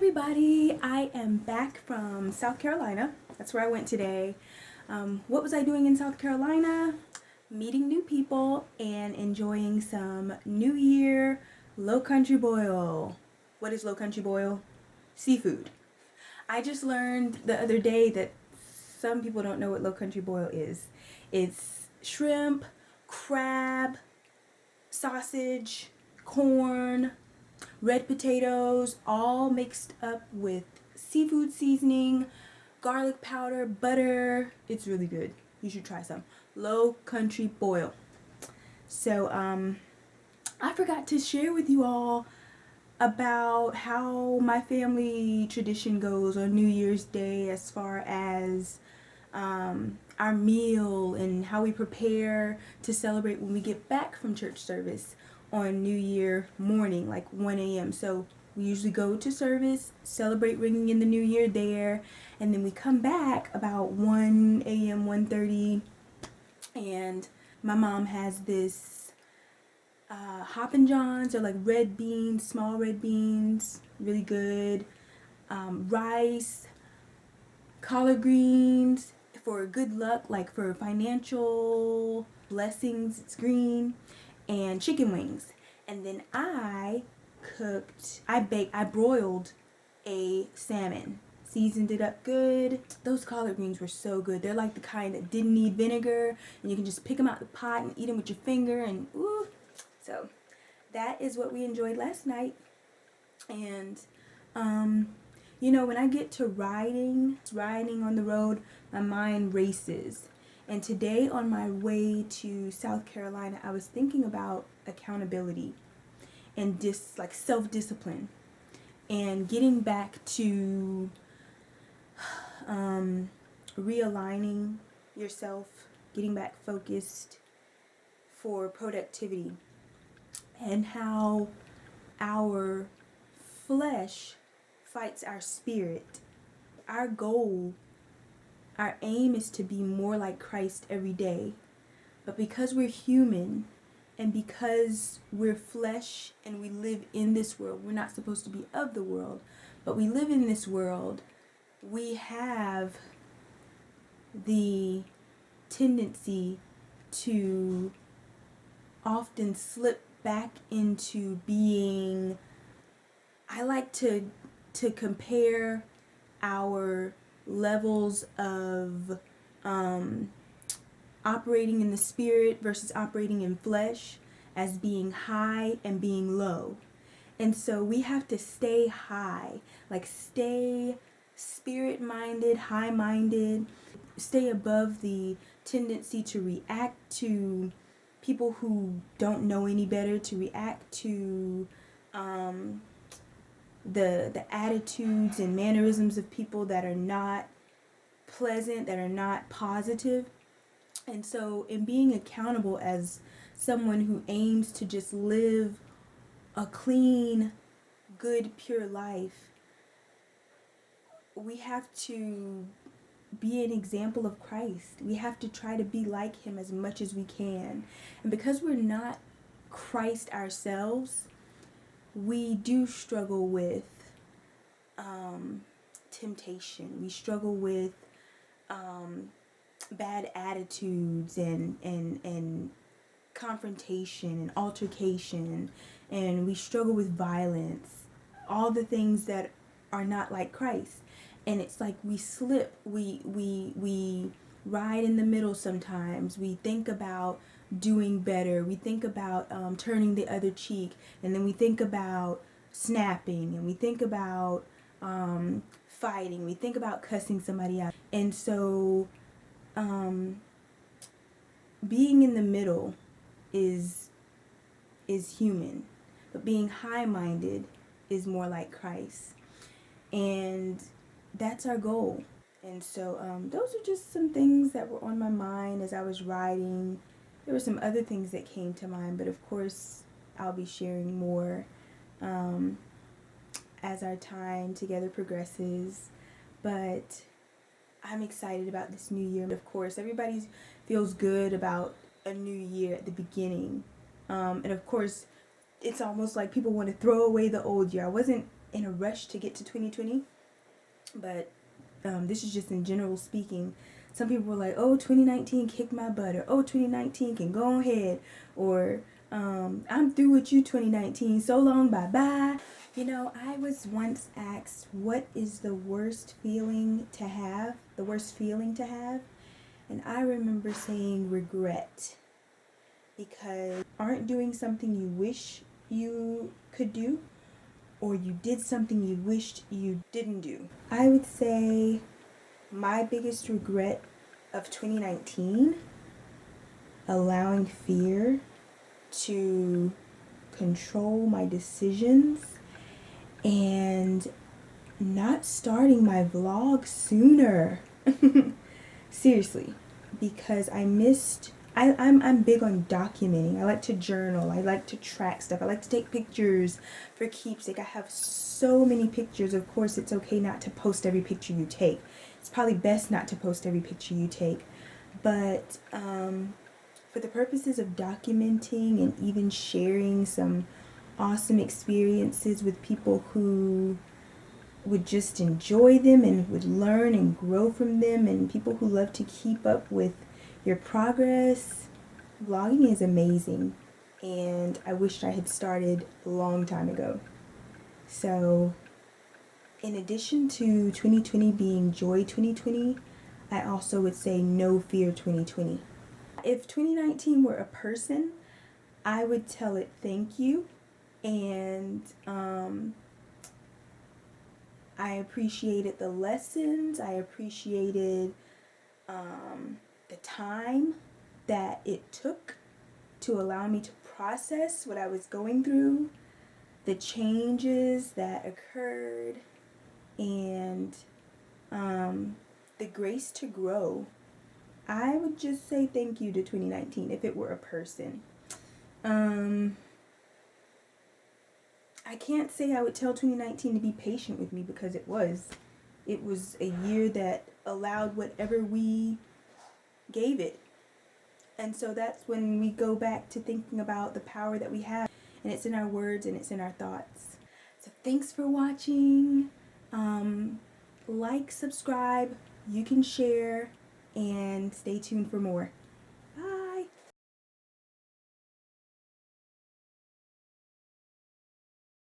everybody, I am back from South Carolina. That's where I went today. What was I doing in South Carolina? Meeting new people and enjoying some New Year low country boil. What is low country boil? Seafood. I just learned the other day that some people don't know what low country boil is. It's shrimp, crab, sausage, corn, red potatoes, all mixed up with seafood seasoning, garlic powder, butter. It's really good. You should try some. Low country boil. So, I forgot to share with you all about how my family tradition goes on New Year's Day as far as our meal and how we prepare to celebrate when we get back from church service on New Year morning, like 1 a.m. So we usually go to service, celebrate ringing in the New Year there, and then we come back about 1 a.m., 1:30, and my mom has this Hoppin' Johns, or like red beans, small red beans, really good, rice, collard greens, for good luck, like for financial blessings, it's green, and chicken wings. And then I broiled a salmon, seasoned it up good. Those collard greens were so good. They're like the kind that didn't need vinegar, and you can just pick them out the pot and eat them with your finger, and ooh. So that is what we enjoyed last night. And when I get to riding on the road, my mind races. And today on my way to South Carolina, I was thinking about accountability and self-discipline and getting back to realigning yourself, getting back focused for productivity, and how our flesh fights our spirit. Our goal, our aim is to be more like Christ every day. But because we're human and because we're flesh and we live in this world, we're not supposed to be of the world, but we live in this world, we have the tendency to often slip back into being, I like to compare our levels of operating in the spirit versus operating in flesh as being high and being low. And so we have to stay high, like stay spirit-minded, high-minded, stay above the tendency to react to people who don't know any better, to react to the attitudes and mannerisms of people that are not pleasant, that are not positive. And so in being accountable as someone who aims to just live a clean, good, pure life, we have to be an example of Christ. We have to try to be like him as much as we can. And because we're not Christ ourselves, we do struggle with temptation. We struggle with bad attitudes and confrontation and altercation, and we struggle with violence, all the things that are not like Christ. And it's like we slip, we ride in the middle sometimes. We think about doing better. We think about turning the other cheek, and then we think about snapping, and we think about fighting. We think about cussing somebody out. And so being in the middle is human, but being high-minded is more like Christ. And that's our goal. And so those are just some things that were on my mind as I was riding. There were some other things that came to mind, but of course I'll be sharing more as our time together progresses. But I'm excited about this new year. Of course, everybody feels good about a new year at the beginning. And of course, it's almost like people want to throw away the old year. I wasn't in a rush to get to 2020, but this is just in general speaking. Some people were like, oh, 2019 kicked my butt, or oh, 2019 can go ahead, or I'm through with you, 2019, so long, bye bye. You know, I was once asked, what is the worst feeling to have? The worst feeling to have? And I remember saying regret, because aren't doing something you wish you could do, or you did something you wished you didn't do. I would say my biggest regret of 2019, allowing fear to control my decisions and not starting my vlog sooner. Seriously, because I'm big on documenting. I like to journal. I like to track stuff. I like to take pictures for keepsake. I have so many pictures. Of course, it's okay not to post every picture you take. It's probably best not to post every picture you take. But for the purposes of documenting and even sharing some awesome experiences with people who would just enjoy them and would learn and grow from them, and people who love to keep up with your progress, vlogging is amazing, and I wish I had started a long time ago. So in addition to 2020 being joy 2020, I also would say no fear 2020. If 2019 were a person, I would tell it thank you, and I appreciated the lessons. I appreciated the time that it took to allow me to process what I was going through, the changes that occurred, and the grace to grow. I would just say thank you to 2019 if it were a person. I can't say I would tell 2019 to be patient with me, because it was. It was a year that allowed whatever we gave it. And so that's when we go back to thinking about the power that we have. And it's in our words and it's in our thoughts. So thanks for watching. Like, subscribe, you can share, and stay tuned for more.